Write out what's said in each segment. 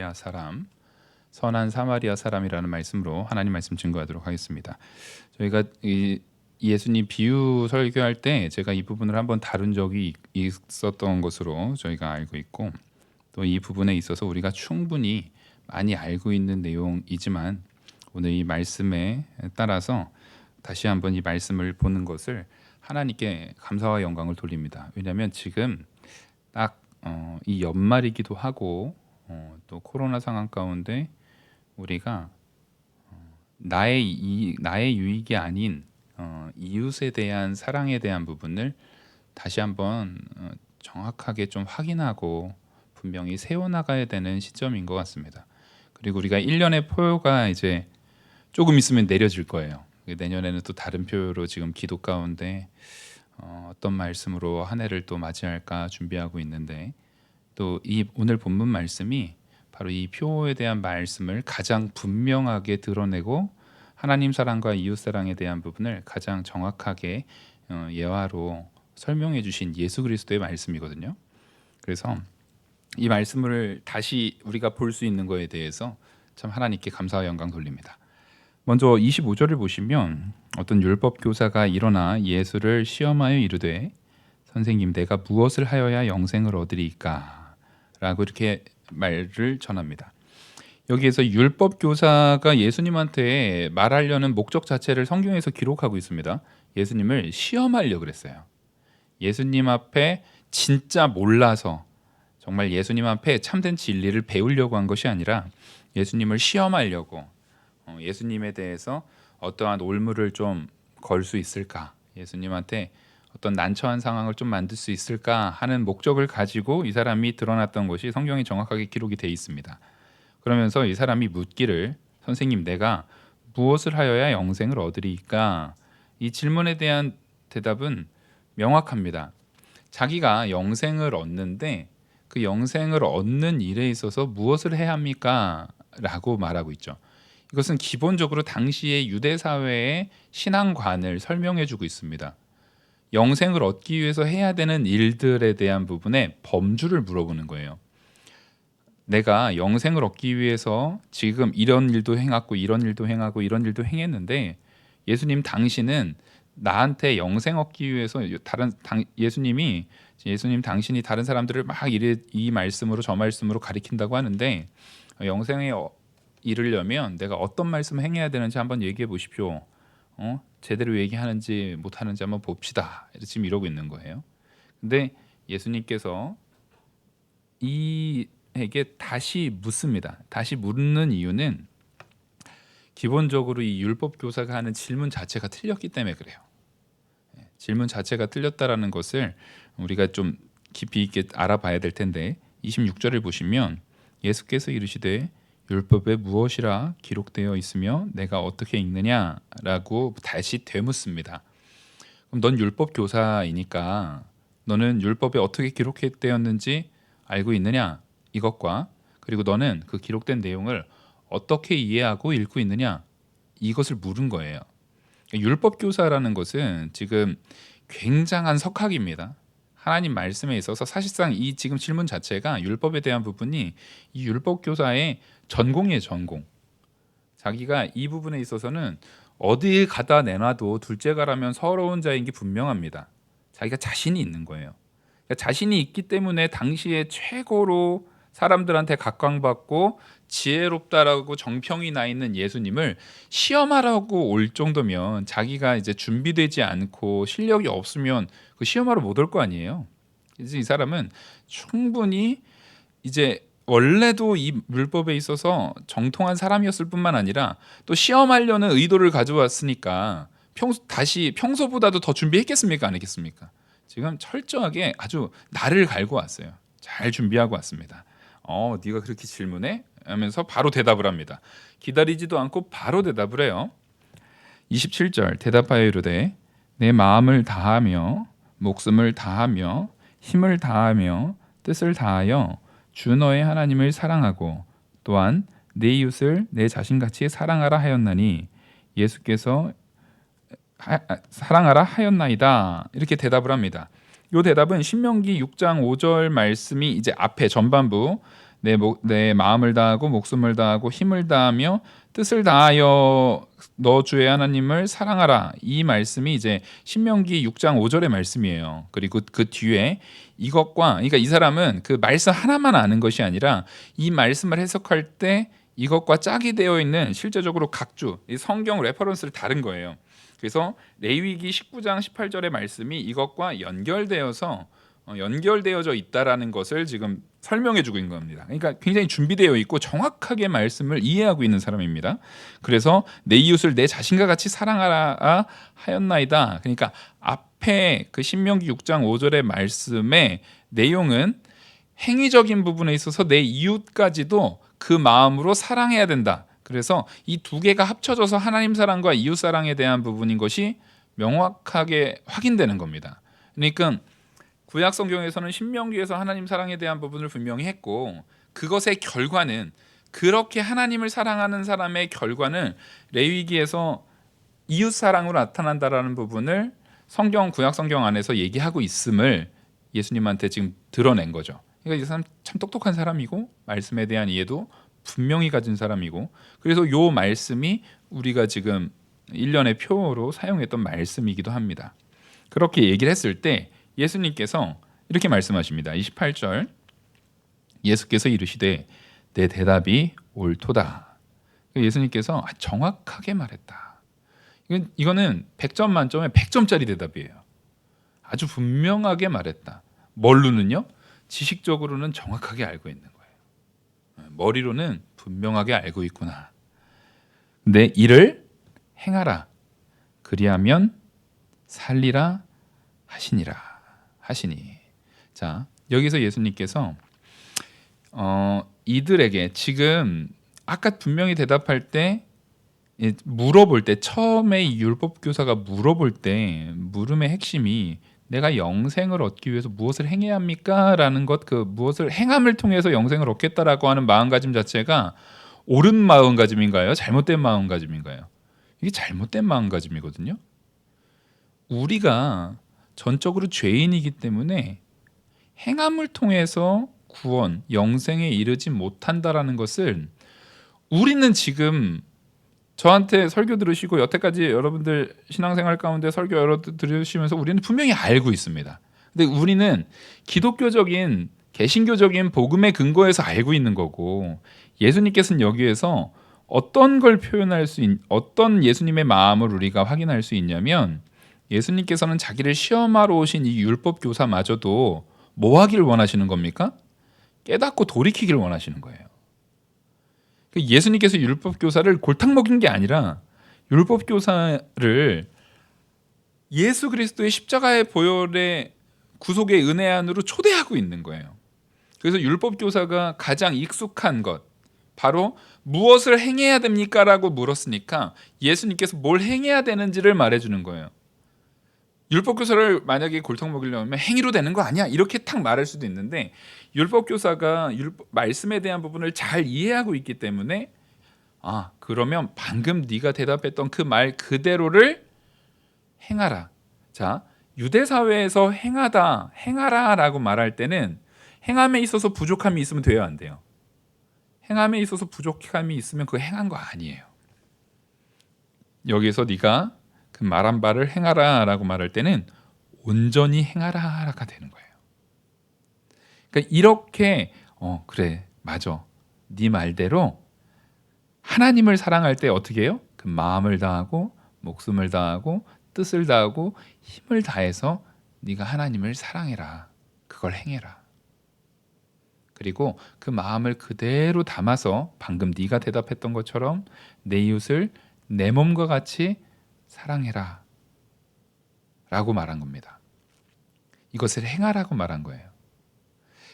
사마리아 사람, 선한 사마리아 사람이라는 말씀으로 하나님 말씀 증거하도록 하겠습니다. 저희가 이 예수님 비유 설교할 때 제가 이 부분을 한번 다룬 적이 있었던 것으로 저희가 알고 있고, 또 이 부분에 있어서 우리가 충분히 많이 알고 있는 내용이지만 오늘 이 말씀에 따라서 다시 한번 이 말씀을 보는 것을 하나님께 감사와 영광을 돌립니다. 왜냐하면 지금 딱 이 연말이기도 하고 또 코로나 상황 가운데 우리가 나의 유익이 아닌 이웃에 대한 사랑에 대한 부분을 다시 한번 정확하게 좀 확인하고 분명히 세워나가야 되는 시점인 것 같습니다. 그리고 우리가 1년의 표가 이제 조금 있으면 내려질 거예요. 내년에는 또 다른 표로 지금 기도 가운데 어떤 말씀으로 한 해를 또 맞이할까 준비하고 있는데, 또 이 오늘 본문 말씀이 바로 이 표에 대한 말씀을 가장 분명하게 드러내고 하나님 사랑과 이웃 사랑에 대한 부분을 가장 정확하게 예화로 설명해 주신 예수 그리스도의 말씀이거든요. 그래서 이 말씀을 다시 우리가 볼 수 있는 거에 대해서 참 하나님께 감사와 영광 돌립니다. 먼저 25절을 보시면 어떤 율법 교사가 일어나 예수를 시험하여 이르되 선생님, 내가 무엇을 하여야 영생을 얻으리까? 라고 이렇게 말을 전합니다. 여기에서 율법 교사가 예수님한테 말하려는 목적 자체를 성경에서 기록하고 있습니다. 예수님을 시험하려고 그랬어요. 예수님 앞에 진짜 몰라서 정말 예수님 앞에 참된 진리를 배우려고 한 것이 아니라 예수님을 시험하려고, 예수님에 대해서 어떠한 올무를 좀 걸 수 있을까, 예수님한테 어떤 난처한 상황을 좀 만들 수 있을까 하는 목적을 가지고 이 사람이 드러났던 것이 성경에 정확하게 기록이 되어 있습니다. 그러면서 이 사람이 묻기를, 선생님, 내가 무엇을 하여야 영생을 얻으리까? 이 질문에 대한 대답은 명확합니다. 자기가 영생을 얻는데 그 영생을 얻는 일에 있어서 무엇을 해야 합니까? 라고 말하고 있죠. 이것은 기본적으로 당시의 유대 사회의 신앙관을 설명해 주고 있습니다. 영생을 얻기 위해서 해야 되는 일들에 대한 부분에 범주를 물어보는 거예요. 내가 영생을 얻기 위해서 지금 이런 일도 행하고 이런 일도 행하고 이런 일도 행했는데 예수님, 당신은 나한테 영생 얻기 위해서 예수님 당신이 다른 사람들을 막 이 말씀으로 저 말씀으로 가리킨다고 하는데, 영생에 이르려면 내가 어떤 말씀을 행해야 되는지 한번 얘기해 보십시오. 제대로 얘기하는지 못하는지 한번 봅시다. 지금 이러고 있는 거예요. 근데 예수님께서 이에게 다시 묻습니다. 다시 묻는 이유는 기본적으로 이 율법 교사가 하는 질문 자체가 틀렸기 때문에 그래요. 질문 자체가 틀렸다라는 것을 우리가 좀 깊이 있게 알아봐야 될 텐데, 26절을 보시면 예수께서 이르시되 율법에 무엇이라 기록되어 있으며 내가 어떻게 읽느냐라고 다시 되묻습니다. 그럼 넌 율법 교사이니까 너는 율법에 어떻게 기록되었는지 알고 있느냐? 이것과, 그리고 너는 그 기록된 내용을 어떻게 이해하고 읽고 있느냐? 이것을 물은 거예요. 율법 교사라는 것은 지금 굉장한 석학입니다. 하나님 말씀에 있어서 사실상 이 지금 질문 자체가 율법에 대한 부분이 이 율법 교사의 전공이에요, 전공. 자기가 이 부분에 있어서는 어디에 가다 내놔도 둘째가라면 서러운 자인 게 분명합니다. 자기가 자신이 있는 거예요. 그러니까 자신이 있기 때문에 당시에 최고로 사람들한테 각광받고 지혜롭다라고 정평이 나 있는 예수님을 시험하라고 올 정도면 자기가 이제 준비되지 않고 실력이 없으면 그 시험하러 못 올 거 아니에요. 그래서 이 사람은 충분히 이제 원래도 이 율법에 있어서 정통한 사람이었을 뿐만 아니라 또 시험하려는 의도를 가져왔으니까 평소보다도 더 준비했겠습니까? 안 했겠습니까? 지금 철저하게 아주 날을 갈고 왔어요. 잘 준비하고 왔습니다. 네가 그렇게 질문해? 하면서 바로 대답을 합니다. 기다리지도 않고 바로 대답을 해요. 27절, 대답하여 이르되 내 마음을 다하며 목숨을 다하며 힘을 다하며 뜻을 다하여 주 너의 하나님을 사랑하고 또한 내 이웃을 내 자신같이 사랑하라 하였나니, 예수께서 사랑하라 하였나이다, 이렇게 대답을 합니다. 이 대답은 신명기 6장 5절 말씀이 이제 앞에 전반부 내 마음을 다하고 목숨을 다하고 힘을 다하며 뜻을 다하여 너 주의 하나님을 사랑하라. 이 말씀이 이제 신명기 6장 5절의 말씀이에요. 그리고 그 뒤에 이것과, 그러니까 이 사람은 그 말씀 하나만 아는 것이 아니라 이 말씀을 해석할 때 이것과 짝이 되어 있는 실제적으로 각주, 이 성경 레퍼런스를 다른 거예요. 그래서 레위기 19장 18절의 말씀이 이것과 연결되어져 있다라는 것을 지금 설명해 주고 있는 겁니다. 그러니까 굉장히 준비되어 있고 정확하게 말씀을 이해하고 있는 사람입니다. 그래서 내 이웃을 내 자신과 같이 사랑하라 하였나이다. 그러니까 앞에 그 신명기 6장 5절의 말씀의 내용은 행위적인 부분에 있어서 내 이웃까지도 그 마음으로 사랑해야 된다. 그래서 이 두 개가 합쳐져서 하나님 사랑과 이웃 사랑에 대한 부분인 것이 명확하게 확인되는 겁니다. 그러니까 구약 성경에서는 신명기에서 하나님 사랑에 대한 부분을 분명히 했고, 그것의 결과는, 그렇게 하나님을 사랑하는 사람의 결과는 레위기에서 이웃 사랑으로 나타난다라는 부분을 구약 성경 안에서 얘기하고 있음을 예수님한테 지금 드러낸 거죠. 그러니까 이 사람 참 똑똑한 사람이고 말씀에 대한 이해도 분명히 가진 사람이고, 그래서 요 말씀이 우리가 지금 1년의 표로 사용했던 말씀이기도 합니다. 그렇게 얘기를 했을 때 예수님께서 이렇게 말씀하십니다. 28절, 예수께서 이르시되 내 대답이 옳도다. 예수님께서 정확하게 말했다. 이거는 100점 만점에 100점짜리 대답이에요. 아주 분명하게 말했다. 뭘로는요? 지식적으로는 정확하게 알고 있는 거예요. 머리로는 분명하게 알고 있구나. 내 일을 행하라. 그리하면 살리라 하시니. 자, 여기서 예수님께서 이들에게 지금 아까 분명히 대답할 때, 물어볼 때, 처음에 이 율법 교사가 물어볼 때 물음의 핵심이 내가 영생을 얻기 위해서 무엇을 행해야 합니까? 라는 것, 그 무엇을 행함을 통해서 영생을 얻겠다라고 하는 마음가짐 자체가 옳은 마음가짐인가요? 잘못된 마음가짐인가요? 이게 잘못된 마음가짐이거든요. 우리가 전적으로 죄인이기 때문에 행함을 통해서 구원, 영생에 이르지 못한다라는 것을 우리는 지금 저한테 설교 들으시고 여태까지 여러분들 신앙생활 가운데 설교 여러 들으시면서 우리는 분명히 알고 있습니다. 근데 우리는 기독교적인 개신교적인 복음의 근거에서 알고 있는 거고, 예수님께서는 여기에서 어떤 걸 어떤 예수님의 마음을 우리가 확인할 수 있냐면, 예수님께서는 자기를 시험하러 오신 이 율법 교사마저도 뭐 하기를 원하시는 겁니까? 깨닫고 돌이키기를 원하시는 거예요. 예수님께서 율법 교사를 골탕 먹인 게 아니라 율법 교사를 예수 그리스도의 십자가의 보혈의 구속의 은혜 안으로 초대하고 있는 거예요. 그래서 율법 교사가 가장 익숙한 것, 바로 무엇을 행해야 됩니까? 라고 물었으니까 예수님께서 뭘 행해야 되는지를 말해주는 거예요. 율법교사를 만약에 골탕 먹이려면 행위로 되는 거 아니야? 이렇게 탁 말할 수도 있는데, 율법교사가 말씀에 대한 부분을 잘 이해하고 있기 때문에 그러면 방금 네가 대답했던 그 말 그대로를 행하라. 자, 유대사회에서 행하라 라고 말할 때는 행함에 있어서 부족함이 있으면 돼요, 안 돼요? 행함에 있어서 부족함이 있으면 그거 행한 거 아니에요. 여기서 네가 그 말한 바를 행하라 라고 말할 때는 온전히 행하라가 되는 거예요. 그러니까 이렇게 그래 맞아, 네 말대로 하나님을 사랑할 때 어떻게 해요? 그 마음을 다하고 목숨을 다하고 뜻을 다하고 힘을 다해서 네가 하나님을 사랑해라. 그걸 행해라. 그리고 그 마음을 그대로 담아서 방금 네가 대답했던 것처럼 내 이웃을 내 몸과 같이 사랑해라 라고 말한 겁니다. 이것을 행하라고 말한 거예요.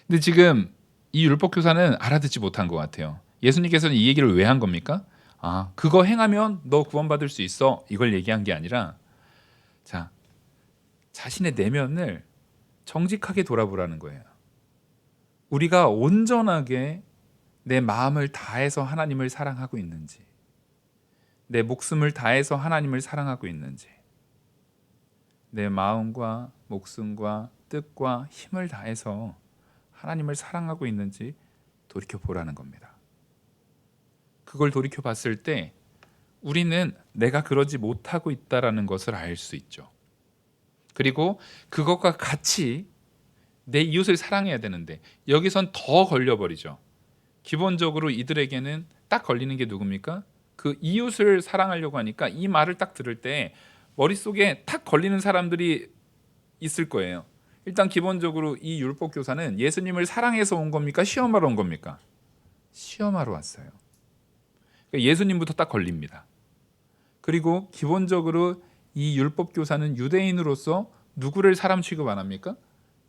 근데 지금 이 율법교사는 알아듣지 못한 것 같아요. 예수님께서는 이 얘기를 왜 한 겁니까? 그거 행하면 너 구원받을 수 있어, 이걸 얘기한 게 아니라, 자, 자신의 내면을 정직하게 돌아보라는 거예요. 우리가 온전하게 내 마음을 다해서 하나님을 사랑하고 있는지, 내 목숨을 다해서 하나님을 사랑하고 있는지, 내 마음과 목숨과 뜻과 힘을 다해서 하나님을 사랑하고 있는지 돌이켜 보라는 겁니다. 그걸 돌이켜 봤을 때 우리는 내가 그러지 못하고 있다라는 것을 알 수 있죠. 그리고 그것과 같이 내 이웃을 사랑해야 되는데 여기선 더 걸려버리죠. 기본적으로 이들에게는 딱 걸리는 게 누굽니까? 그 이웃을 사랑하려고 하니까 이 말을 딱 들을 때 머릿속에 탁 걸리는 사람들이 있을 거예요. 일단 기본적으로 이 율법 교사는 예수님을 사랑해서 온 겁니까? 시험하러 온 겁니까? 시험하러 왔어요. 그러니까 예수님부터 딱 걸립니다. 그리고 기본적으로 이 율법 교사는 유대인으로서 누구를 사람 취급 안 합니까?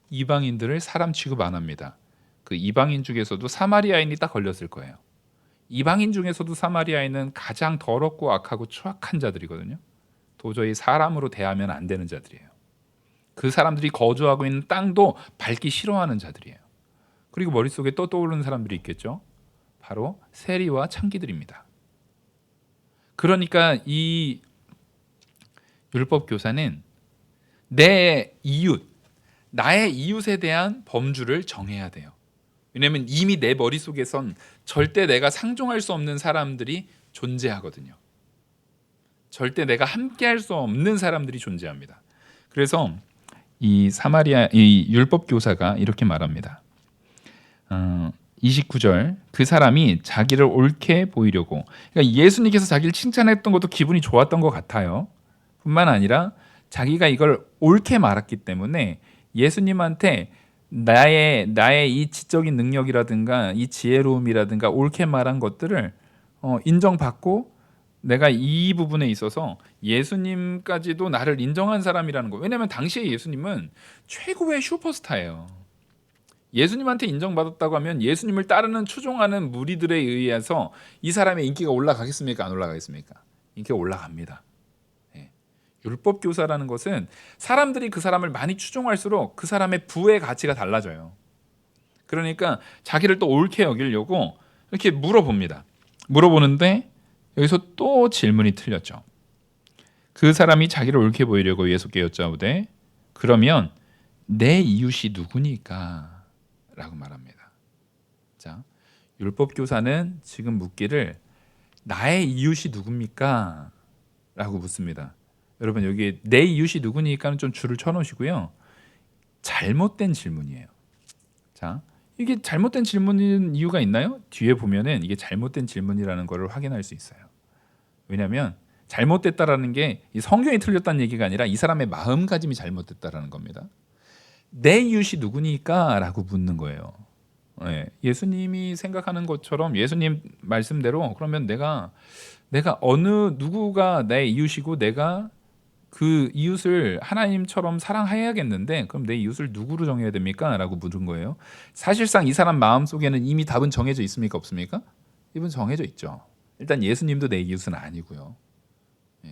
이방인들을 사람 취급 안 합니다. 그 이방인 중에서도 사마리아인이 딱 걸렸을 거예요. 이방인 중에서도 사마리아인은 가장 더럽고 악하고 추악한 자들이거든요. 도저히 사람으로 대하면 안 되는 자들이에요. 그 사람들이 거주하고 있는 땅도 밟기 싫어하는 자들이에요. 그리고 머릿속에 또 떠오르는 사람들이 있겠죠. 바로 세리와 창기들입니다. 그러니까 이 율법 교사는 내 이웃, 나의 이웃에 대한 범주를 정해야 돼요. 왜냐하면 이미 내 머릿속에선 절대 내가 상종할 수 없는 사람들이 존재하거든요. 절대 내가 함께할 수 없는 사람들이 존재합니다. 그래서 이 율법 교사가 이렇게 말합니다. 29절, 그 사람이 자기를 옳게 보이려고, 그러니까 예수님께서 자기를 칭찬했던 것도 기분이 좋았던 것 같아요. 뿐만 아니라 자기가 이걸 옳게 말했기 때문에 예수님한테 나의 이 지적인 능력이라든가 이 지혜로움이라든가 옳게 말한 것들을 인정받고 내가 이 부분에 있어서 예수님까지도 나를 인정한 사람이라는 거. 왜냐하면 당시에 예수님은 최고의 슈퍼스타예요. 예수님한테 인정받았다고 하면 예수님을 따르는 추종하는 무리들에 의해서 이 사람의 인기가 올라가겠습니까? 안 올라가겠습니까? 인기가 올라갑니다. 율법 교사라는 것은 사람들이 그 사람을 많이 추종할수록 그 사람의 부의 가치가 달라져요. 그러니까 자기를 또 옳게 여기려고 이렇게 물어봅니다. 물어보는데 여기서 또 질문이 틀렸죠. 그 사람이 자기를 옳게 보이려고 예수께 여짜오되 그러면 내 이웃이 누구니까? 라고 말합니다. 자, 율법 교사는 지금 묻기를 나의 이웃이 누굽니까? 라고 묻습니다. 여러분 여기 내 이웃이 누구니까는 좀 줄을 쳐놓으시고요. 잘못된 질문이에요. 자, 이게 잘못된 질문인 이유가 있나요? 뒤에 보면은 이게 잘못된 질문이라는 것을 확인할 수 있어요. 왜냐하면 잘못됐다라는 게 이 성경이 틀렸다는 얘기가 아니라 이 사람의 마음가짐이 잘못됐다라는 겁니다. 내 이웃이 누구니까? 라고 묻는 거예요. 예수님이 생각하는 것처럼 예수님 말씀대로 그러면 내가 누구가 내 이웃이고 내가 그 이웃을 하나님처럼 사랑해야겠는데 그럼 내 이웃을 누구로 정해야 됩니까? 라고 묻은 거예요. 사실상 이 사람 마음속에는 이미 답은 정해져 있습니까? 없습니까? 이분 정해져 있죠. 일단 예수님도 내 이웃은 아니고요.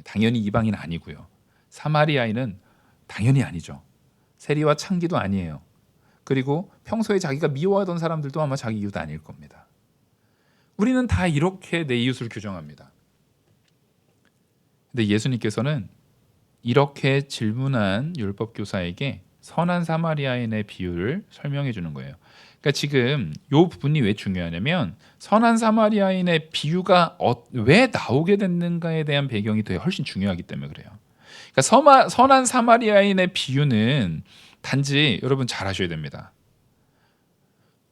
당연히 이방인 아니고요. 사마리아인은 당연히 아니죠. 세리와 창기도 아니에요. 그리고 평소에 자기가 미워하던 사람들도 아마 자기 이웃 아닐 겁니다. 우리는 다 이렇게 내 이웃을 규정합니다. 근데 예수님께서는 이렇게 질문한 율법 교사에게 선한 사마리아인의 비유를 설명해 주는 거예요. 그러니까 지금 이 부분이 왜 중요하냐면 선한 사마리아인의 비유가 왜 나오게 됐는가에 대한 배경이 더 훨씬 중요하기 때문에 그래요. 그러니까 선한 사마리아인의 비유는 단지 여러분 잘 아셔야 됩니다.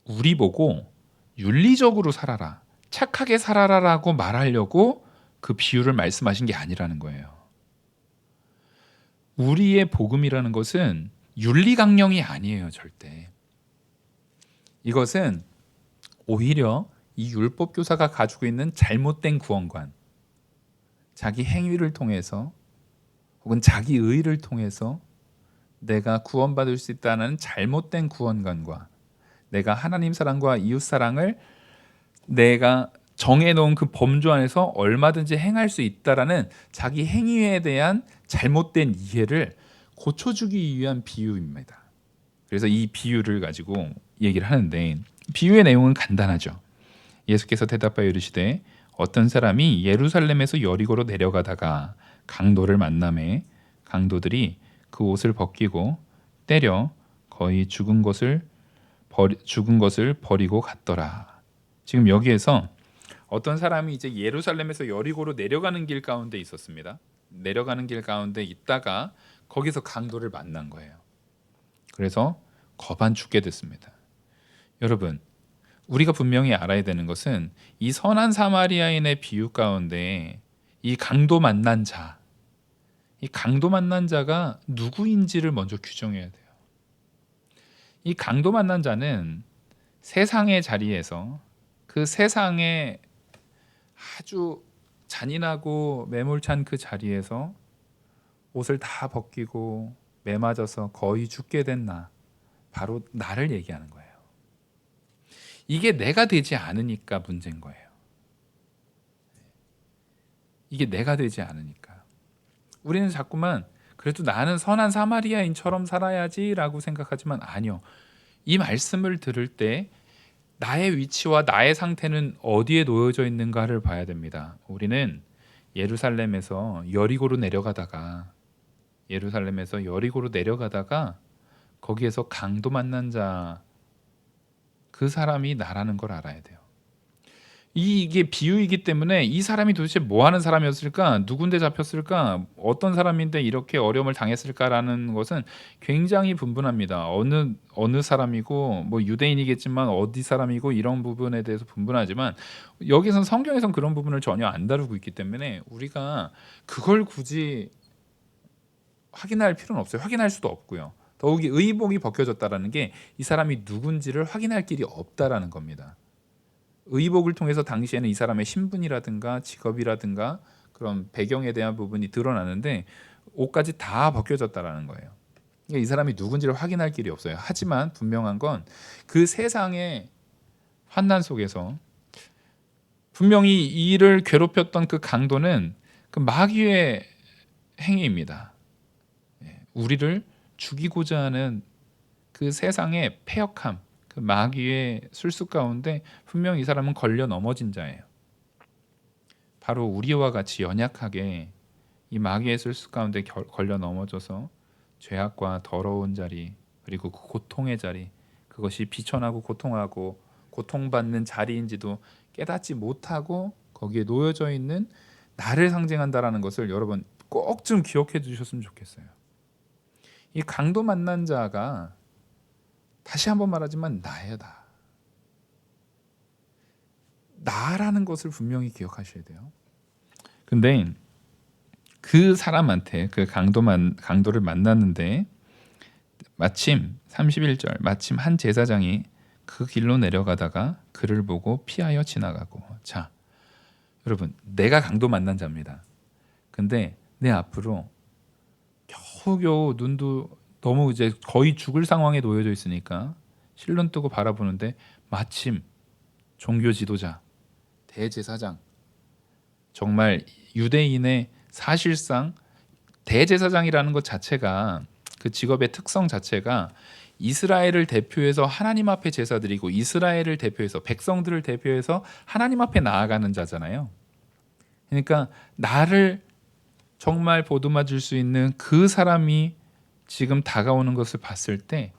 우리 보고 윤리적으로 살아라, 착하게 살아라라고 말하려고 그 비유를 말씀하신 게 아니라는 거예요. 우리의 복음이라는 것은 윤리강령이 아니에요, 절대. 이것은 오히려 이 율법 교사가 가지고 있는 잘못된 구원관, 자기 행위를 통해서 혹은 자기 의를 통해서 내가 구원받을 수 있다는 잘못된 구원관과 내가 하나님 사랑과 이웃 사랑을 내가 정해놓은 그 범주 안에서 얼마든지 행할 수 있다라는 자기 행위에 대한 잘못된 이해를 고쳐주기 위한 비유입니다. 그래서 이 비유를 가지고 얘기를 하는데 비유의 내용은 간단하죠. 예수께서 대답하여 이르시되 어떤 사람이 예루살렘에서 여리고로 내려가다가 강도를 만나매 강도들이 그 옷을 벗기고 때려 거의 죽은 것을 버리고 갔더라. 지금 여기에서 어떤 사람이 이제 예루살렘에서 여리고로 내려가는 길 가운데 있었습니다. 내려가는 길 가운데 있다가 거기서 강도를 만난 거예요. 그래서 거반 죽게 됐습니다. 여러분, 우리가 분명히 알아야 되는 것은 이 선한 사마리아인의 비유 가운데 이 강도 만난 자, 이 강도 만난 자가 누구인지를 먼저 규정해야 돼요. 이 강도 만난 자는 세상의 자리에서 그 세상의 아주 잔인하고 매몰찬 그 자리에서 옷을 다 벗기고 매맞아서 거의 죽게 된 나, 바로 나를 얘기하는 거예요. 이게 내가 되지 않으니까 문제인 거예요. 이게 내가 되지 않으니까. 우리는 자꾸만 그래도 나는 선한 사마리아인처럼 살아야지라고 생각하지만 아니요. 이 말씀을 들을 때 나의 위치와 나의 상태는 어디에 놓여져 있는가를 봐야 됩니다. 우리는 예루살렘에서 여리고로 내려가다가 거기에서 강도 만난 자, 그 사람이 나라는 걸 알아야 돼요. 이게 비유이기 때문에 이 사람이 도대체 뭐 하는 사람이었을까? 누군데 잡혔을까? 어떤 사람인데 이렇게 어려움을 당했을까라는 것은 굉장히 분분합니다. 어느 사람이고 뭐 유대인이겠지만 어디 사람이고 이런 부분에 대해서 분분하지만 여기선 성경에선 그런 부분을 전혀 안 다루고 있기 때문에 우리가 그걸 굳이 확인할 필요는 없어요. 확인할 수도 없고요. 더욱이 의복이 벗겨졌다라는 게 이 사람이 누군지를 확인할 길이 없다라는 겁니다. 의복을 통해서 당시에는 이 사람의 신분이라든가 직업이라든가 그런 배경에 대한 부분이 드러나는데 옷까지 다 벗겨졌다라는 거예요. 그러니까 이 사람이 누군지를 확인할 길이 없어요. 하지만 분명한 건 그 세상의 환난 속에서 분명히 이를 괴롭혔던 그 강도는 그 마귀의 행위입니다. 우리를 죽이고자 하는 그 세상의 패역함, 그 마귀의 술수 가운데 분명히 이 사람은 걸려 넘어진 자예요. 바로 우리와 같이 연약하게 이 마귀의 술수 가운데 걸려 넘어져서 죄악과 더러운 자리, 그리고 그 고통의 자리, 그것이 비천하고 고통하고 고통받는 자리인지도 깨닫지 못하고 거기에 놓여져 있는 나를 상징한다라는 것을 여러분 꼭 좀 기억해 주셨으면 좋겠어요. 이 강도 만난 자가 다시 한번 말하지만 나예요. 나라는 것을 분명히 기억하셔야 돼요. 근데 그 사람한테 그 강도를 만났는데 마침 31절 마침 한 제사장이 그 길로 겨우 그를 보고 피하여 지나가고. 자, 여러분, 내가 강도 만난 자입니다. 근데 내 앞으로 겨우겨우 눈도 너무 이제 거의 죽을 상황에 놓여져 있으니까 실눈 뜨고 바라보는데 마침 종교 지도자, 대제사장, 정말 유대인의 사실상 대제사장이라는 것 자체가 그 직업의 특성 자체가 이스라엘을 대표해서 하나님 앞에 제사드리고 이스라엘을 대표해서 백성들을 대표해서 하나님 앞에 나아가는 자잖아요. 그러니까 나를 정말 보듬어줄 수 있는 그 사람이 지금 다가오는 것을 봤을 때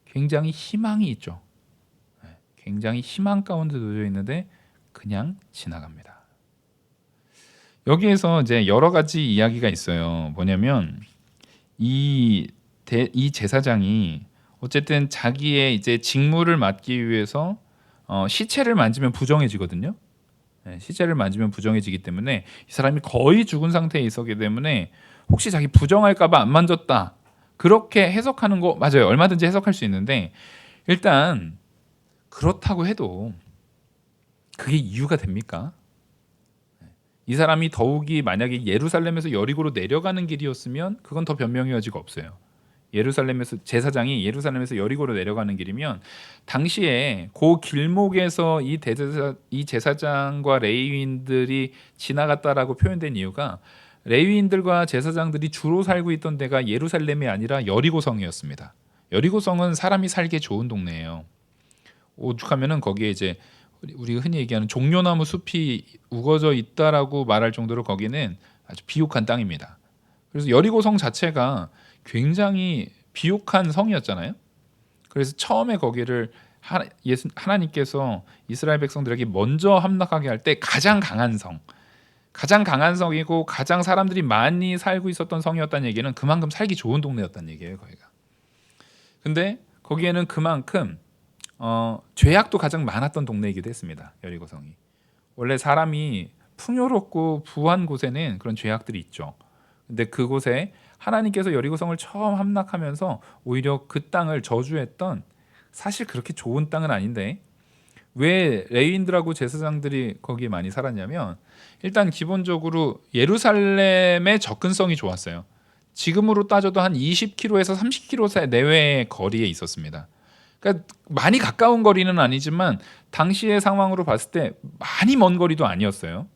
굉장히 희망이 있죠. 굉장히 희망 가운데 놓여 있는데 그냥 지나갑니다. 여기에서 이제 여러 가지 이야기가 있어요. 뭐냐면 이 제사장이 어쨌든 자기의 이제 직무를 맡기 위해서 시체를 만지면 부정해지거든요. 시체를 만지면 부정해지기 때문에 이 사람이 거의 죽은 상태에 있었기 때문에 혹시 자기 부정할까봐 안 만졌다, 그렇게 해석하는 거 맞아요. 얼마든지 해석할 수 있는데 일단 그렇다고 해도 그게 이유가 됩니까? 이 사람이 더욱이 만약에 예루살렘에서 여리고로 내려가는 길이었으면 그건 더 변명의 여지가 없어요. 제사장이 예루살렘에서 여리고로 내려가는 길이면 당시에 그 길목에서 이 제사장과 레위인들이 지나갔다라고 표현된 이유가 레위인들과 제사장들이 주로 살고 있던 데가 예루살렘이 아니라 여리고성이었습니다. 여리고성은 사람이 살기 좋은 동네예요. 오죽하면은 거기에 이제 우리가 흔히 얘기하는 종려나무 숲이 우거져 있다라고 말할 정도로 거기는 아주 비옥한 땅입니다. 그래서 여리고성 자체가 굉장히 비옥한 성이었잖아요. 그래서 처음에 거기를 하나님께서 이스라엘 백성들에게 먼저 함락하게 할 때 가장 강한 성이고 가장 사람들이 많이 살고 있었던 성이었다는 얘기는 그만큼 살기 좋은 동네였다는 얘기예요, 거기가. 근데 거기에는 그만큼 죄악도 가장 많았던 동네이기도 했습니다, 여리고성이. 원래 사람이 풍요롭고 부한 곳에는 그런 죄악들이 있죠. 근데 그곳에 하나님께서 여리고성을 처음 함락하면서 오히려 그 땅을 저주했던, 사실 그렇게 좋은 땅은 아닌데 왜 레위인들하고 제사장들이 거기에 많이 살았냐면, 일단 기본적으로 예루살렘의 접근성이 좋았어요. 지금으로 따져도 한 20km에서 30km 내외의 거리에 있었습니다. 그러니까 많이 가까운 거리는 아니지만 당시의 상황으로 봤을 때 많이 먼 거리도 아니었어요.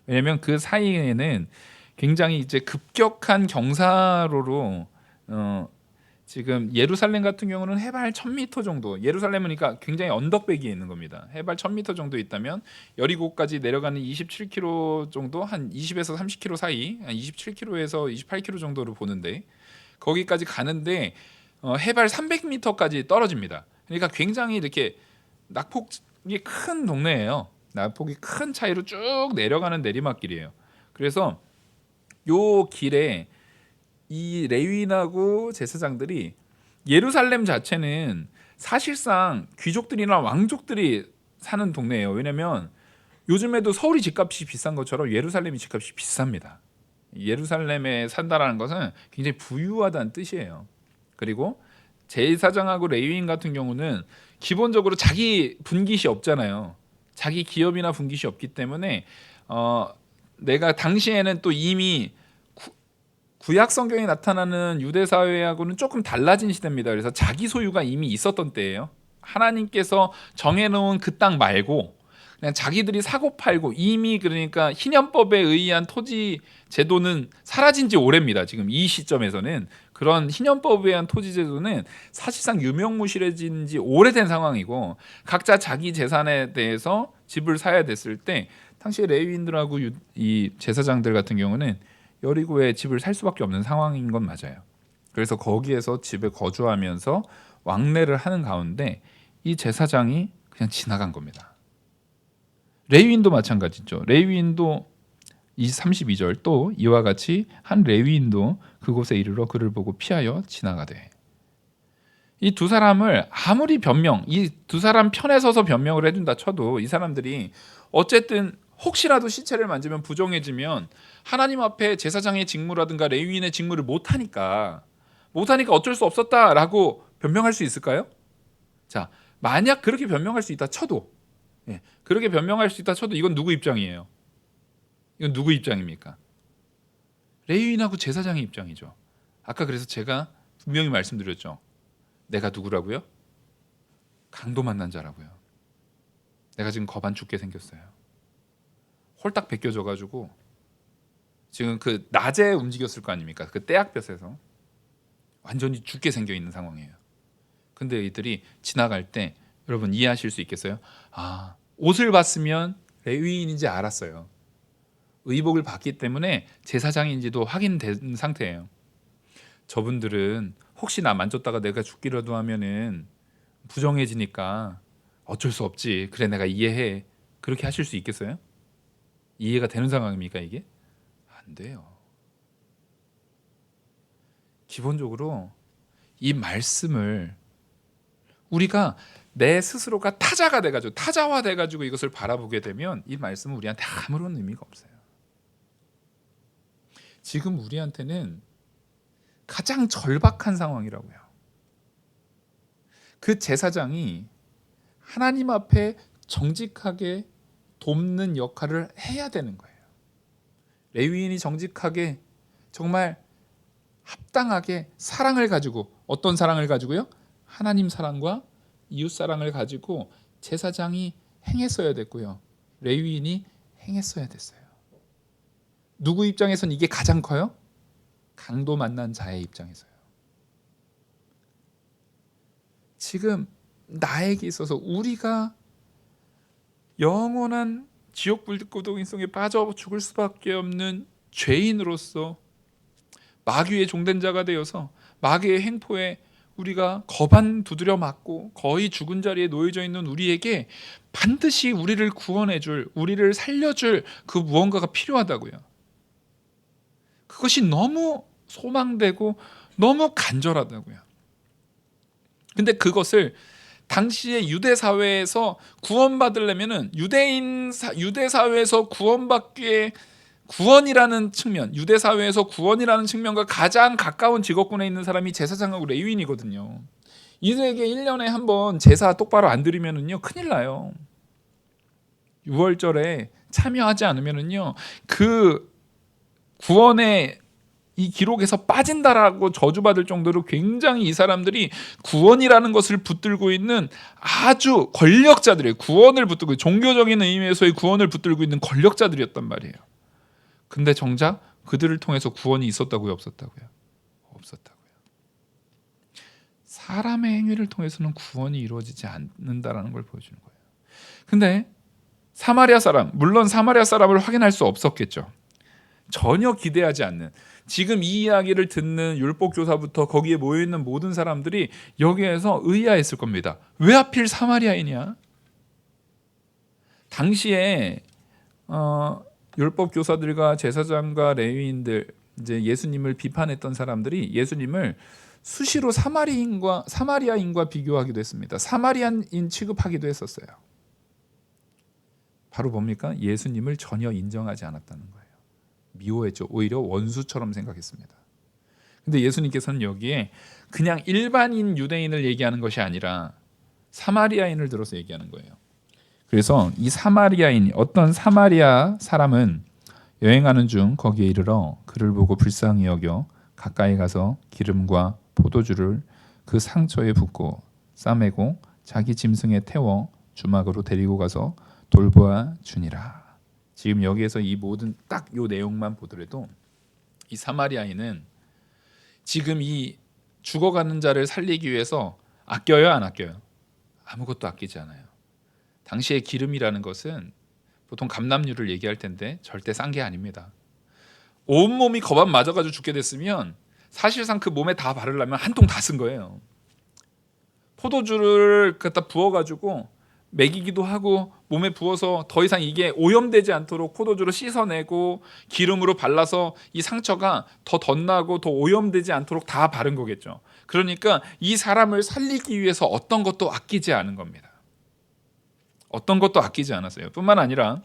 왜냐하면 그 사이에는 굉장히 이제 급격한 경사로로 지금 예루살렘 같은 경우는 해발 1000m 정도, 예루살렘은 그러니까 굉장히 언덕배기에 있는 겁니다. 해발 1000m 정도 있다면 여리고까지 내려가는 27km 정도, 한 20에서 30km 사이, 한 27km에서 28km 정도를 보는데, 거기까지 가는데 해발 300m까지 떨어집니다. 그러니까 굉장히 이렇게 낙폭이 큰 동네예요. 낙폭이 큰 차이로 쭉 내려가는 내리막길이에요. 그래서 요 길에 이 레위인하고 제사장들이, 예루살렘 자체는 사실상 귀족들이나 왕족들이 사는 동네예요. 왜냐하면 요즘에도 서울이 집값이 비싼 것처럼 예루살렘이 집값이 비쌉니다. 예루살렘에 산다라는 것은 굉장히 부유하다는 뜻이에요. 그리고 제사장하고 레위인 같은 경우는 기본적으로 자기 분깃이 없잖아요. 자기 기업이나 분깃이 없기 때문에 내가 당시에는 또 이미 구약 성경에 나타나는 유대 사회하고는 조금 달라진 시대입니다. 그래서 자기 소유가 이미 있었던 때예요. 하나님께서 정해놓은 그 땅 말고 그냥 자기들이 사고 팔고, 이미 그러니까 희년법에 의한 토지 제도는 사라진 지 오래입니다. 지금 이 시점에서는 그런 희년법에 의한 토지 제도는 사실상 유명무실해진 지 오래된 상황이고, 각자 자기 재산에 대해서 집을 사야 됐을 때 당시 레위인들하고 이 제사장들 같은 경우는 여리고에 집을 살 수밖에 없는 상황인 건 맞아요. 그래서 거기에서 집에 거주하면서 왕래를 하는 가운데 이 제사장이 그냥 지나간 겁니다. 레위인도 마찬가지죠. 레위인도 32절, 또 이와 같이 한 레위인도 그곳에 이르러 그를 보고 피하여 지나가되. 이 두 사람을 아무리 이 두 사람 편에 서서 변명을 해준다 쳐도, 이 사람들이 어쨌든 혹시라도 시체를 만지면 부정해지면 하나님 앞에 제사장의 직무라든가 레위인의 직무를 못하니까 어쩔 수 없었다라고 변명할 수 있을까요? 자, 만약 그렇게 변명할 수 있다 쳐도, 그렇게 변명할 수 있다 쳐도 이건 누구 입장이에요? 이건 누구 입장입니까? 레위인하고 제사장의 입장이죠. 아까 그래서 제가 분명히 말씀드렸죠. 내가 누구라고요? 강도 만난 자라고요. 내가 지금 겁 안 죽게 생겼어요. 홀딱 벗겨져가지고 지금 그 낮에 움직였을 거 아닙니까? 그 떼약볕에서 완전히 죽게 생겨 있는 상황이에요. 근데 이들이 지나갈 때 여러분 이해하실 수 있겠어요? 옷을 봤으면 레위인인지 알았어요. 의복을 봤기 때문에 제사장인지도 확인된 상태예요. 저분들은 혹시 나 만졌다가 내가 죽기라도 하면은 부정해지니까 어쩔 수 없지, 그래 내가 이해해, 그렇게 하실 수 있겠어요? 이해가 되는 상황입니까 이게? 안 돼요. 기본적으로 이 말씀을 우리가 내 스스로가 타자화돼가지고 이것을 바라보게 되면 이 말씀은 우리한테 아무런 의미가 없어요. 지금 우리한테는 가장 절박한 상황이라고요. 그 제사장이 하나님 앞에 정직하게 돕는 역할을 해야 되는 거예요. 레위인이 정직하게 정말 합당하게 사랑을 가지고, 어떤 사랑을 가지고요? 하나님 사랑과 이웃 사랑을 가지고 제사장이 행했어야 됐고요. 레위인이 행했어야 됐어요. 누구 입장에서는 이게 가장 커요? 강도 만난 자의 입장에서요. 지금 나에게 있어서 우리가 영원한 지옥 불고동인성에 빠져 죽을 수밖에 없는 죄인으로서 마귀의 종된 자가 되어서 마귀의 행포에 우리가 거반 두드려 맞고 거의 죽은 자리에 놓여져 있는 우리에게 반드시 우리를 구원해줄, 우리를 살려줄 그 무언가가 필요하다고요. 그것이 너무 소망되고 너무 간절하다고요. 근데 그것을 당시의 유대 사회에서 구원받으려면은 유대 사회에서 구원받기에 구원이라는 측면, 유대 사회에서 구원이라는 측면과 가장 가까운 직업군에 있는 사람이 제사장하고 레위인이거든요. 이들에게 1년에 한 번 제사 똑바로 안 드리면은요 큰일 나요. 6월절에 참여하지 않으면은요 그 구원의 이 기록에서 빠진다라고 저주받을 정도로 굉장히 이 사람들이 구원이라는 것을 붙들고 있는 아주 권력자들이에요. 구원을 붙들고, 종교적인 의미에서의 구원을 붙들고 있는 권력자들이었단 말이에요. 근데 정작 그들을 통해서 구원이 있었다고요, 없었다고요? 없었다고요. 사람의 행위를 통해서는 구원이 이루어지지 않는다라는 걸 보여주는 거예요. 근데 사마리아 사람, 물론 사마리아 사람을 확인할 수 없었겠죠. 전혀 기대하지 않는, 지금 이 이야기를 듣는 율법교사부터 거기에 모여있는 모든 사람들이 여기에서 의아했을 겁니다. 왜 하필 사마리아인이야? 당시에 율법교사들과 제사장과 레위인들, 이제 예수님을 비판했던 사람들이 예수님을 수시로 사마리아인과 비교하기도 했습니다. 사마리아인 취급하기도 했었어요. 바로 뭡니까? 예수님을 전혀 인정하지 않았다는 거예요. 미워했죠. 오히려 원수처럼 생각했습니다. 근데 예수님께서는 여기에 그냥 일반인 유대인을 얘기하는 것이 아니라 사마리아인을 들어서 얘기하는 거예요. 그래서 이 사마리아인, 어떤 사마리아 사람은 여행하는 중 거기에 이르러 그를 보고 불쌍히 여겨 가까이 가서 기름과 포도주를 그 상처에 붓고 싸매고 자기 짐승에 태워 주막으로 데리고 가서 돌보아 주니라. 지금 여기에서 이 모든 딱 요 내용만 보더라도 이 사마리아인은 지금 이 죽어가는 자를 살리기 위해서 아껴요, 안 아껴요? 아무것도 아끼지 않아요. 당시에 기름이라는 것은 보통 감람류를 얘기할 텐데 절대 싼 게 아닙니다. 온몸이 거반 맞아가지고 죽게 됐으면 사실상 그 몸에 다 바르려면 한 통 다 쓴 거예요. 포도주를 갖다 부어가지고 먹이기도 하고 몸에 부어서 더 이상 이게 오염되지 않도록 포도주로 씻어내고 기름으로 발라서 이 상처가 더 덧나고 더 오염되지 않도록 다 바른 거겠죠. 그러니까 이 사람을 살리기 위해서 어떤 것도 아끼지 않은 겁니다. 어떤 것도 아끼지 않았어요. 뿐만 아니라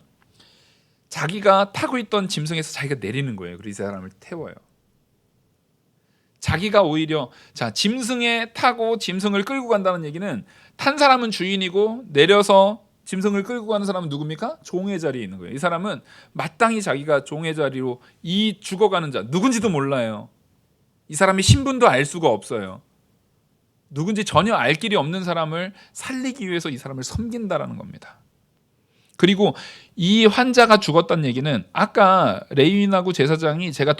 자기가 타고 있던 짐승에서 자기가 내리는 거예요. 그래서 이 사람을 태워요. 자기가 오히려 짐승에 타고 짐승을 끌고 간다는 얘기는 탄 사람은 주인이고 내려서 짐승을 끌고 가는 사람은 누굽니까? 종의 자리에 있는 거예요. 이 사람은 마땅히 자기가 종의 자리로 이 죽어가는 자, 누군지도 몰라요. 이 사람의 신분도 알 수가 없어요. 누군지 전혀 알 길이 없는 사람을 살리기 위해서 이 사람을 섬긴다라는 겁니다. 그리고 이 환자가 죽었다는 얘기는 아까 레위인하고 제사장이 제가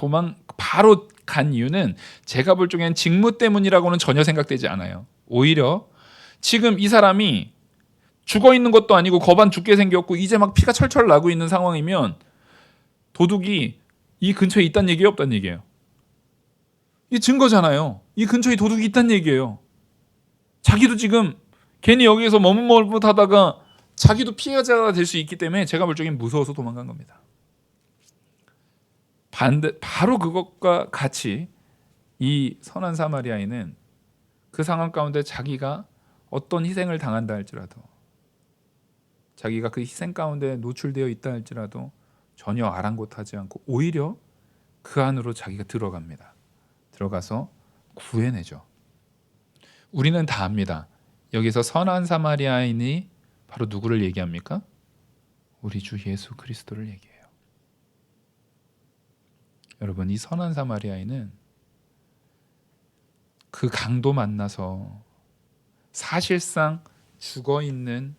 바로 간 이유는 제가 볼 적엔 직무 때문이라고는 전혀 생각되지 않아요. 오히려 지금 이 사람이 죽어 있는 것도 아니고 거반 죽게 생겼고 이제 막 피가 철철 나고 있는 상황이면 도둑이 이 근처에 있다는 얘기예요, 없다는 얘기예요? 이 증거잖아요. 이 근처에 도둑이 있다는 얘기예요. 자기도 지금 괜히 여기에서 머뭇머뭇하다가 자기도 피해자가 될 수 있기 때문에 제가 볼 적엔 무서워서 도망간 겁니다. 바로 그것과 같이 이 선한 사마리아인은 그 상황 가운데 자기가 어떤 희생을 당한다 할지라도, 자기가 그 희생 가운데 노출되어 있다 할지라도 전혀 아랑곳하지 않고 오히려 그 안으로 자기가 들어갑니다. 들어가서 구해내죠. 우리는 다 압니다. 여기서 선한 사마리아인이 바로 누구를 얘기합니까? 우리 주 예수 그리스도를 얘기해요. 여러분, 이 선한 사마리아인은 그 강도 만나서 사실상 죽어있는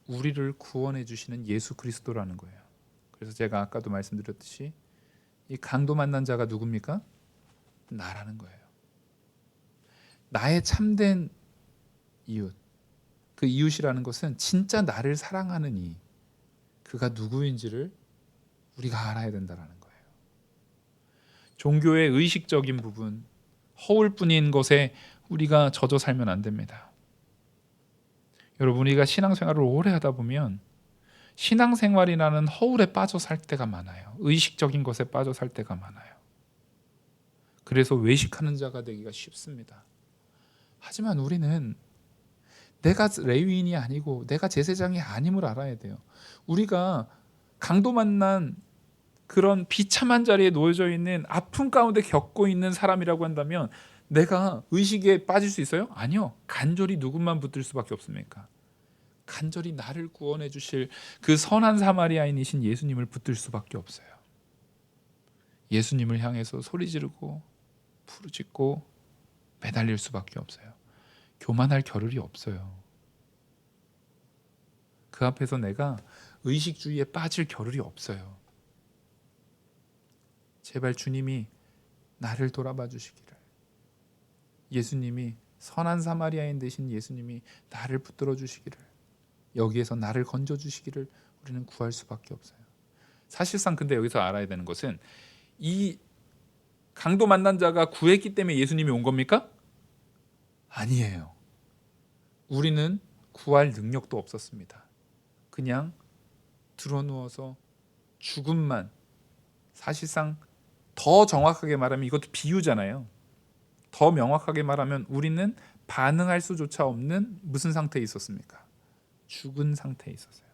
우리를 구원해 주시는 예수 그리스도라는 거예요. 그래서 제가 아까도 말씀드렸듯이 이 강도 만난 자가 누굽니까? 나라는 거예요. 나의 참된 이웃, 그 이웃이라는 것은 진짜 나를 사랑하는 이, 그가 누구인지를 우리가 알아야 된다는 거예요. 종교의 의식적인 부분, 허울뿐인 것에 우리가 젖어 살면 안 됩니다. 여러분, 우리가 신앙생활을 오래 하다 보면 신앙생활이라는 허울에 빠져 살 때가 많아요. 의식적인 것에 빠져 살 때가 많아요. 그래서 외식하는 자가 되기가 쉽습니다. 하지만 우리는 내가 레위인이 아니고 내가 제사장이 아님을 알아야 돼요. 우리가 강도 만난 그런 비참한 자리에 놓여져 있는 아픔 가운데 겪고 있는 사람이라고 한다면 내가 의식에 빠질 수 있어요? 아니요. 간절히 누구만 붙들 수밖에 없습니까? 간절히 나를 구원해 주실 그 선한 사마리아인이신 예수님을 붙들 수밖에 없어요. 예수님을 향해서 소리 지르고 부르짖고 매달릴 수밖에 없어요. 교만할 겨를이 없어요. 그 앞에서 내가 의식주의에 빠질 겨를이 없어요. 제발 주님이 나를 돌아봐 주시기를, 예수님이 선한 사마리아인 되신 예수님이 나를 붙들어 주시기를, 여기에서 나를 건져 주시기를 우리는 구할 수밖에 없어요. 사실상 근데 여기서 알아야 되는 것은 이 강도 만난 자가 구했기 때문에 예수님이 온 겁니까? 아니에요. 우리는 구할 능력도 없었습니다. 그냥 드러누워서 죽음만, 사실상 더 정확하게 말하면 이것도 비유잖아요. 더 명확하게 말하면 우리는 반응할 수조차 없는 무슨 상태에 있었습니까? 죽은 상태에 있었어요.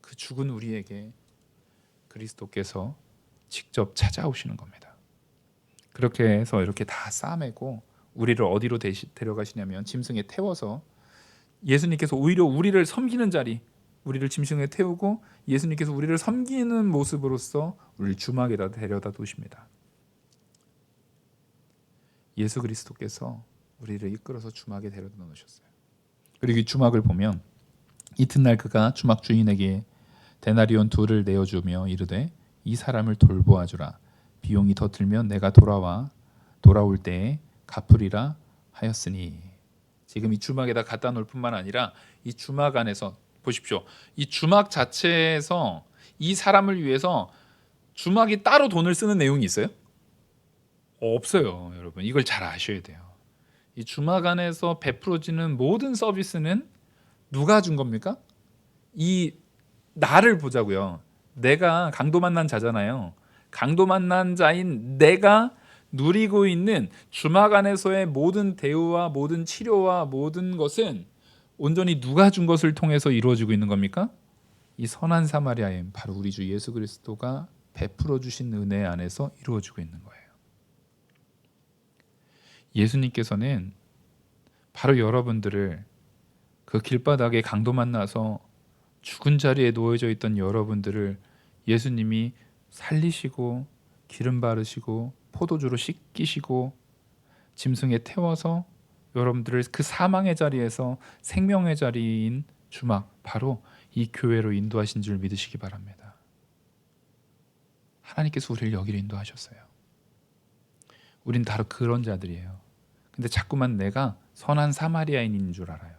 그 죽은 우리에게 그리스도께서 직접 찾아오시는 겁니다. 그렇게 해서 이렇게 다 싸매고 우리를 어디로 데려가시냐면 짐승에 태워서, 예수님께서 오히려 우리를 섬기는 자리, 우리를 짐승에 태우고 예수님께서 우리를 섬기는 모습으로서 우리를 주막에다 데려다 두십니다. 예수 그리스도께서 우리를 이끌어서 주막에 데려다 놓으셨어요. 그리고 이 주막을 보면 이튿날 그가 주막 주인에게 데나리온 2를 내어주며 이르되 이 사람을 돌보아 주라. 비용이 더 들면 내가 돌아올 때에 갚으리라 하였으니. 지금 이 주막에다 갖다 놓을 뿐만 아니라 이 주막 안에서 보십시오. 이 주막 자체에서 이 사람을 위해서 주막이 따로 돈을 쓰는 내용이 있어요? 없어요. 여러분, 이걸 잘 아셔야 돼요. 이 주막 안에서 베풀어지는 모든 서비스는 누가 준 겁니까? 이 나를 보자고요. 내가 강도 만난 자잖아요. 강도 만난 자인 내가 누리고 있는 주막 안에서의 모든 대우와 모든 치료와 모든 것은 온전히 누가 준 것을 통해서 이루어지고 있는 겁니까? 이 선한 사마리아인 바로 우리 주 예수 그리스도가 베풀어 주신 은혜 안에서 이루어지고 있는 거예요. 예수님께서는 바로 여러분들을 그 길바닥에 강도 만나서 죽은 자리에 놓여져 있던 여러분들을 예수님이 살리시고 기름 바르시고 포도주로 씻기시고 짐승에 태워서 여러분들을 그 사망의 자리에서 생명의 자리인 주막, 바로 이 교회로 인도하신 줄 믿으시기 바랍니다. 하나님께서 우리를 여기로 인도하셨어요. 우린 바로 그런 자들이에요. 근데 자꾸만 내가 선한 사마리아인인 줄 알아요.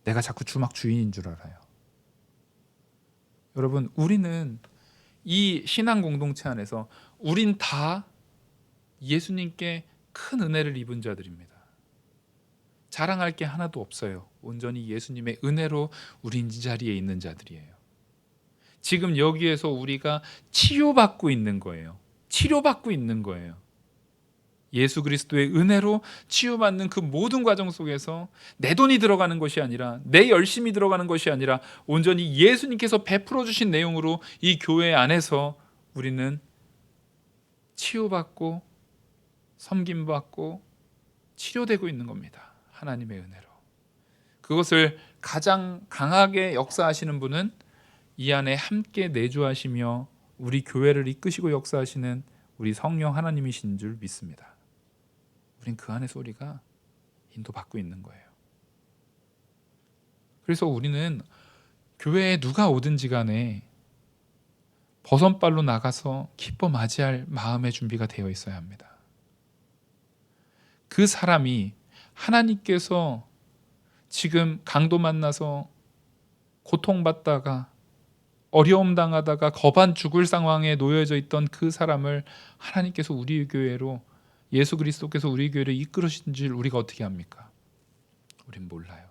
내가 자꾸 주막 주인인 줄 알아요. 여러분, 우리는 이 신앙 공동체 안에서 우린 다 예수님께 큰 은혜를 입은 자들입니다. 자랑할 게 하나도 없어요. 온전히 예수님의 은혜로 우린 이 자리에 있는 자들이에요. 지금 여기에서 우리가 치유받고 있는 거예요. 치료받고 있는 거예요. 예수 그리스도의 은혜로 치유받는 그 모든 과정 속에서 내 돈이 들어가는 것이 아니라, 내 열심이 들어가는 것이 아니라 온전히 예수님께서 베풀어 주신 내용으로 이 교회 안에서 우리는 치유받고 섬김받고 치료되고 있는 겁니다. 하나님의 은혜로. 그것을 가장 강하게 역사하시는 분은 이 안에 함께 내주하시며 우리 교회를 이끄시고 역사하시는 우리 성령 하나님이신 줄 믿습니다. 우린 그 안에서 우리가 인도받고 있는 거예요. 그래서 우리는 교회에 누가 오든지 간에 버선발로 나가서 기뻐 맞이할 마음의 준비가 되어 있어야 합니다. 그 사람이 하나님께서 지금 강도 만나서 고통받다가 어려움 당하다가 거반 죽을 상황에 놓여져 있던 그 사람을 하나님께서 우리 교회로 예수 그리스도께서 우리 교회를 이끌으신 줄 우리가 어떻게 합니까? 우린 몰라요.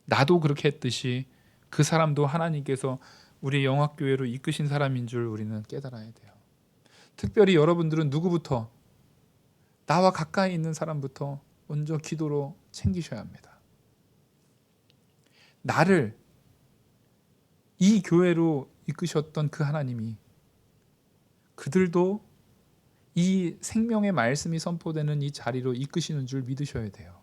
나도 그렇게 했듯이 그 사람도 하나님께서 우리 영화교회로 이끄신 사람인 줄 우리는 깨달아야 돼요. 특별히 여러분들은 누구부터? 나와 가까이 있는 사람부터 먼저 기도로 챙기셔야 합니다. 나를 이 교회로 이끄셨던 그 하나님이 그들도 이 생명의 말씀이 선포되는 이 자리로 이끄시는 줄 믿으셔야 돼요.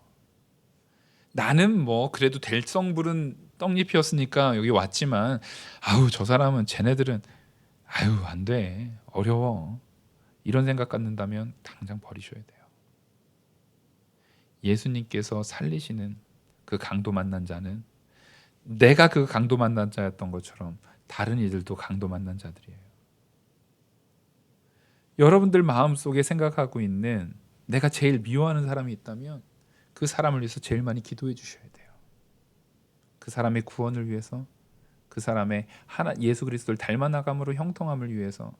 나는 뭐 그래도 될성 부른 떡잎이었으니까 여기 왔지만 아우 저 사람은 쟤네들은 아유 안 돼 어려워 이런 생각 갖는다면 당장 버리셔야 돼요. 예수님께서 살리시는 그 강도 만난 자는 내가 그 강도 만난 자였던 것처럼 다른 이들도 강도 만난 자들이에요. 여러분들 마음속에 생각하고 있는 내가 제일 미워하는 사람이 있다면 그 사람을 위해서 제일 많이 기도해 주셔야 돼요. 그 사람의 구원을 위해서, 그 사람의 예수 그리스도를 닮아나감으로 형통함을 위해서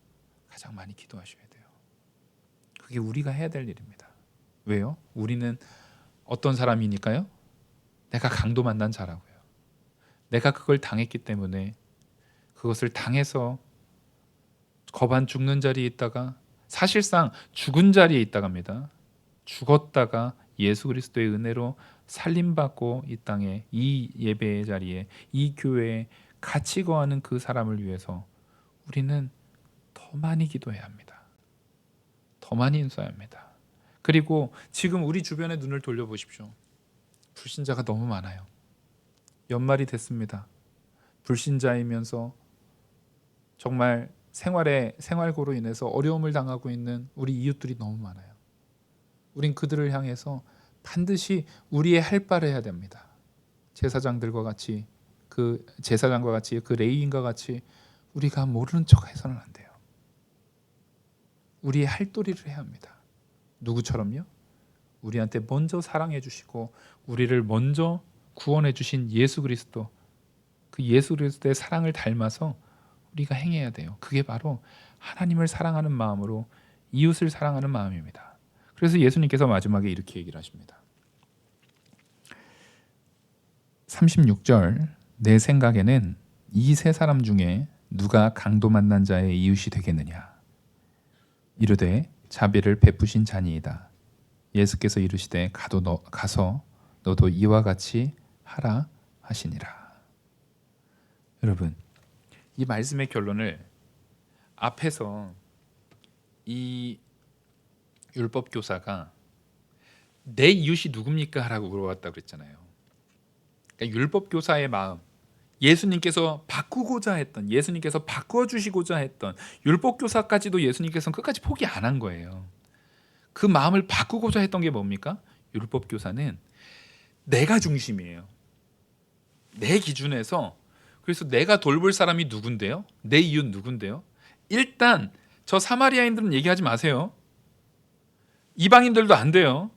가장 많이 기도하셔야 돼요. 그게 우리가 해야 될 일입니다. 왜요? 우리는 어떤 사람이니까요? 내가 강도 만난 자라고요. 내가 그걸 당했기 때문에 그것을 당해서 거반 죽는 자리에 있다가 사실상 죽은 자리에 있다가 합니다. 죽었다가 예수 그리스도의 은혜로 살림받고 이 땅에 이 예배의 자리에 이 교회에 같이 거하는 그 사람을 위해서 우리는 더 많이 기도해야 합니다. 더 많이 인사해야 합니다. 그리고 지금 우리 주변에 눈을 돌려보십시오. 불신자가 너무 많아요. 연말이 됐습니다. 불신자이면서 정말 생활고로 인해서 어려움을 당하고 있는 우리 이웃들이 너무 많아요. 우린 그들을 향해서 반드시 우리의 할 바를 해야 됩니다. 제사장과 같이 그 레위인과 같이 우리가 모르는 척 해서는 안 돼요. 우리의 할 도리를 해야 합니다. 누구처럼요? 우리한테 먼저 사랑해 주시고 우리를 먼저 구원해 주신 예수 그리스도, 그 예수 그리스도의 사랑을 닮아서 우리가 행해야 돼요. 그게 바로 하나님을 사랑하는 마음으로 이웃을 사랑하는 마음입니다. 그래서 예수님께서 마지막에 이렇게 얘기를 하십니다. 36절 내 생각에는 이 세 사람 중에 누가 강도 만난 자의 이웃이 되겠느냐 이르되 자비를 베푸신 자니이다. 예수께서 이르시되 가서 너도 이와 같이 하라 하시니라. 여러분 이 말씀의 결론을 앞에서 이 율법 교사가 내 이웃이 누굽니까? 라고 물어봤다고 그랬잖아요. 그러니까 율법 교사의 마음, 예수님께서 바꾸고자 했던, 예수님께서 바꿔주시고자 했던 율법 교사까지도 예수님께서는 끝까지 포기 안 한 거예요. 그 마음을 바꾸고자 했던 게 뭡니까? 율법 교사는 내가 중심이에요. 내 기준에서. 그래서 내가 돌볼 사람이 누군데요? 내 이웃 누군데요? 일단 저 사마리아인들은 얘기하지 마세요. 이방인들도 안 돼요.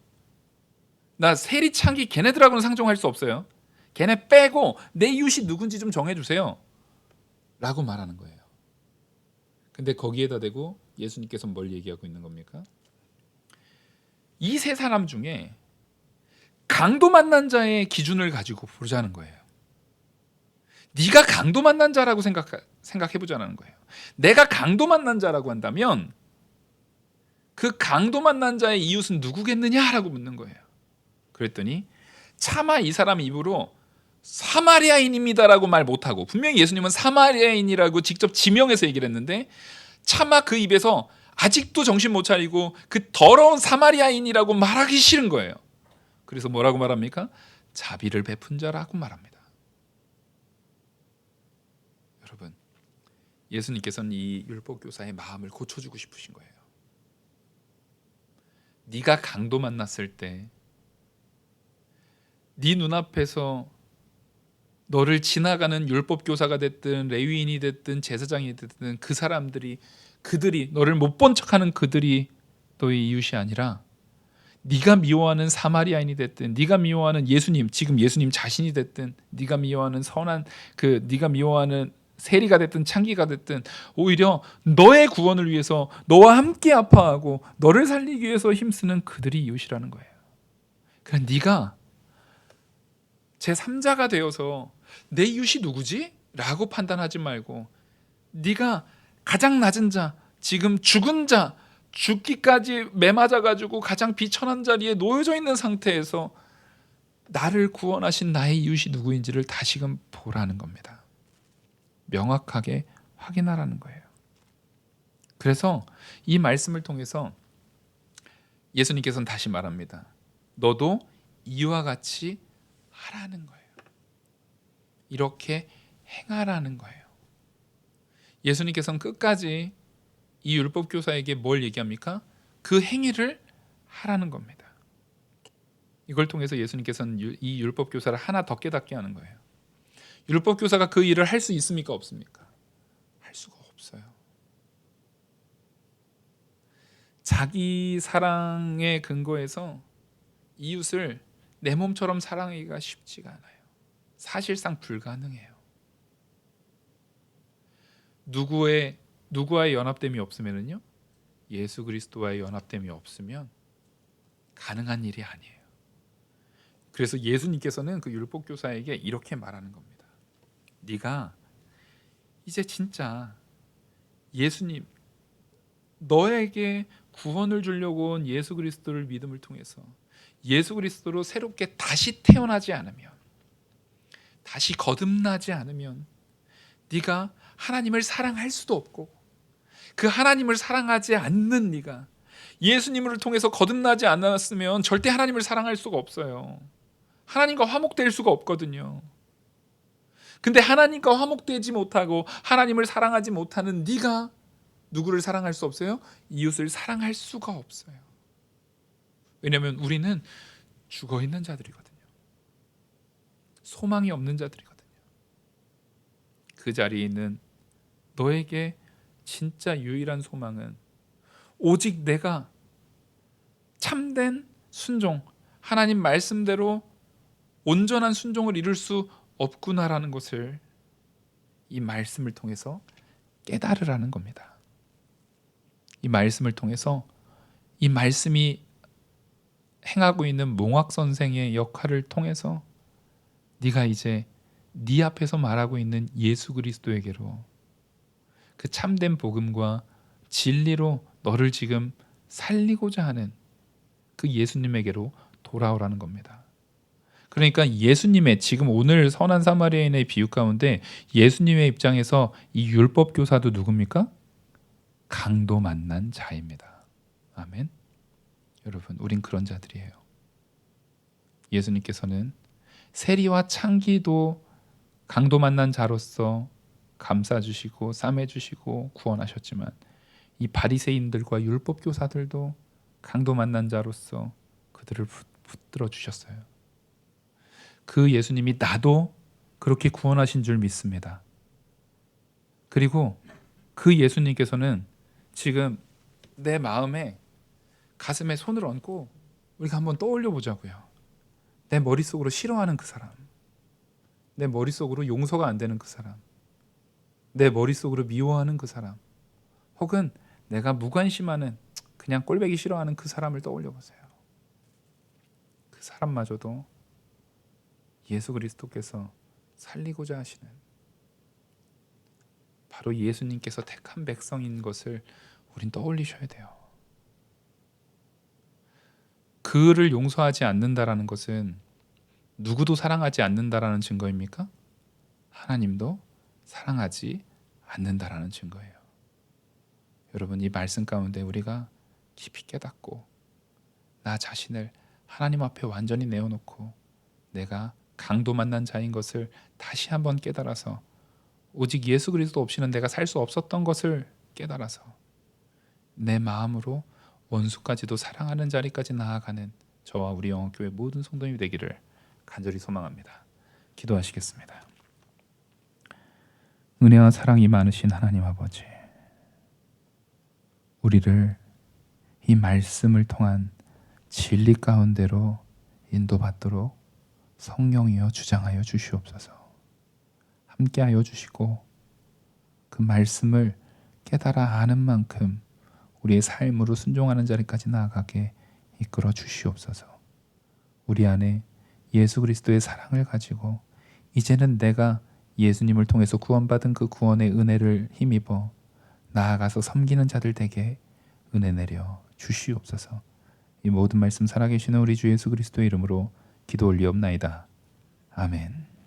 나 세리 창기 걔네들하고는 상종할 수 없어요. 걔네 빼고 내 이웃이 누군지 좀 정해주세요 라고 말하는 거예요. 근데 거기에다 대고 예수님께서 뭘 얘기하고 있는 겁니까? 이 세 사람 중에 강도 만난 자의 기준을 가지고 보자는 거예요. 네가 강도 만난 자라고 생각해보자는 거예요. 내가 강도 만난 자라고 한다면 그 강도 만난 자의 이웃은 누구겠느냐라고 묻는 거예요. 그랬더니 차마 이 사람 입으로 사마리아인입니다라고 말 못하고, 분명히 예수님은 사마리아인이라고 직접 지명해서 얘기를 했는데 차마 그 입에서 아직도 정신 못 차리고 그 더러운 사마리아인이라고 말하기 싫은 거예요. 그래서 뭐라고 말합니까? 자비를 베푼 자라고 말합니다. 여러분, 예수님께서는 이 율법교사의 마음을 고쳐주고 싶으신 거예요. 네가 강도 만났을 때 네 눈앞에서 너를 지나가는 율법교사가 됐든 레위인이 됐든 제사장이 됐든 그 사람들이, 그들이 너를 못 본 척하는 그들이 너의 이웃이 아니라 네가 미워하는 사마리아인이 됐든 네가 미워하는 예수님, 지금 예수님 자신이 됐든 네가 미워하는 선한 네가 미워하는 세리가 됐든 창기가 됐든 오히려 너의 구원을 위해서 너와 함께 아파하고 너를 살리기 위해서 힘쓰는 그들이 이웃이라는 거예요. 그러니까 네가 제3자가 되어서 내 이웃이 누구지? 라고 판단하지 말고 네가 가장 낮은 자, 지금 죽은 자, 죽기까지 매맞아가지고 가장 비천한 자리에 놓여져 있는 상태에서 나를 구원하신 나의 이웃이 누구인지를 다시금 보라는 겁니다. 명확하게 확인하라는 거예요. 그래서 이 말씀을 통해서 예수님께서는 다시 말합니다. 너도 이와 같이 하라는 거예요. 이렇게 행하라는 거예요. 예수님께서는 끝까지 이 율법 교사에게 뭘 얘기합니까? 그 행위를 하라는 겁니다. 이걸 통해서 예수님께서는 이 율법 교사를 하나 더 깨닫게 하는 거예요. 율법 교사가 그 일을 할 수 있습니까? 없습니까? 할 수가 없어요. 자기 사랑의 근거에서 이웃을 내 몸처럼 사랑하기가 쉽지가 않아요. 사실상 불가능해요. 누구와의 연합됨이 없으면요, 예수 그리스도와의 연합됨이 없으면 가능한 일이 아니에요. 그래서 예수님께서는 그 율법 교사에게 이렇게 말하는 겁니다. 네가 이제 진짜 예수님, 너에게 구원을 주려고 온 예수 그리스도를 믿음을 통해서 예수 그리스도로 새롭게 다시 태어나지 않으면, 다시 거듭나지 않으면 네가 하나님을 사랑할 수도 없고, 그 하나님을 사랑하지 않는 네가 예수님을 통해서 거듭나지 않았으면 절대 하나님을 사랑할 수가 없어요. 하나님과 화목될 수가 없거든요. 근데 하나님과 화목되지 못하고 하나님을 사랑하지 못하는 네가 누구를 사랑할 수 없어요? 이웃을 사랑할 수가 없어요. 왜냐하면 우리는 죽어있는 자들이거든요. 소망이 없는 자들이거든요. 그 자리에 있는 너에게 진짜 유일한 소망은 오직 내가 참된 순종, 하나님 말씀대로 온전한 순종을 이룰 수 없구나라는 것을 이 말씀을 통해서 깨달으라는 겁니다. 이 말씀을 통해서 이 말씀이 행하고 있는 몽학 선생의 역할을 통해서 네가 이제 네 앞에서 말하고 있는 예수 그리스도에게로, 그 참된 복음과 진리로 너를 지금 살리고자 하는 그 예수님에게로 돌아오라는 겁니다. 그러니까 예수님의, 지금 오늘 선한 사마리아인의 비유 가운데 예수님의 입장에서 이 율법 교사도 누굽니까? 강도 만난 자입니다. 아멘. 여러분, 우린 그런 자들이에요. 예수님께서는 세리와 창기도 강도 만난 자로서 감싸주시고 싸매주시고 구원하셨지만, 이 바리새인들과 율법 교사들도 강도 만난 자로서 그들을 붙들어 주셨어요. 그 예수님이 나도 그렇게 구원하신 줄 믿습니다. 그리고 그 예수님께서는 지금 내 마음에, 가슴에 손을 얹고 우리가 한번 떠올려 보자고요. 내 머릿속으로 싫어하는 그 사람, 내 머릿속으로 용서가 안 되는 그 사람, 내 머릿속으로 미워하는 그 사람, 혹은 내가 무관심하는, 그냥 꼴보기 싫어하는 그 사람을 떠올려 보세요. 그 사람마저도 예수 그리스도께서 살리고자 하시는, 바로 예수님께서 택한 백성인 것을 우린 떠올리셔야 돼요. 그를 용서하지 않는다라는 것은 누구도 사랑하지 않는다라는 증거입니까? 하나님도 사랑하지 않는다라는 증거예요. 여러분, 이 말씀 가운데 우리가 깊이 깨닫고 나 자신을 하나님 앞에 완전히 내어놓고 내가 강도 만난 자인 것을 다시 한번 깨달아서, 오직 예수 그리스도 없이는 내가 살 수 없었던 것을 깨달아서 내 마음으로 원수까지도 사랑하는 자리까지 나아가는 저와 우리 영어교회 모든 성도님이 되기를 간절히 소망합니다. 기도하시겠습니다. 은혜와 사랑이 많으신 하나님 아버지, 우리를 이 말씀을 통한 진리 가운데로 인도받도록 성령이여 주장하여 주시옵소서. 함께하여 주시고 그 말씀을 깨달아 아는 만큼 우리의 삶으로 순종하는 자리까지 나아가게 이끌어 주시옵소서. 우리 안에 예수 그리스도의 사랑을 가지고 이제는 내가 예수님을 통해서 구원받은 그 구원의 은혜를 힘입어 나아가서 섬기는 자들 되게 은혜 내려 주시옵소서. 이 모든 말씀 살아계시는 우리 주 예수 그리스도의 이름으로 기도 올리옵나이다. 아멘.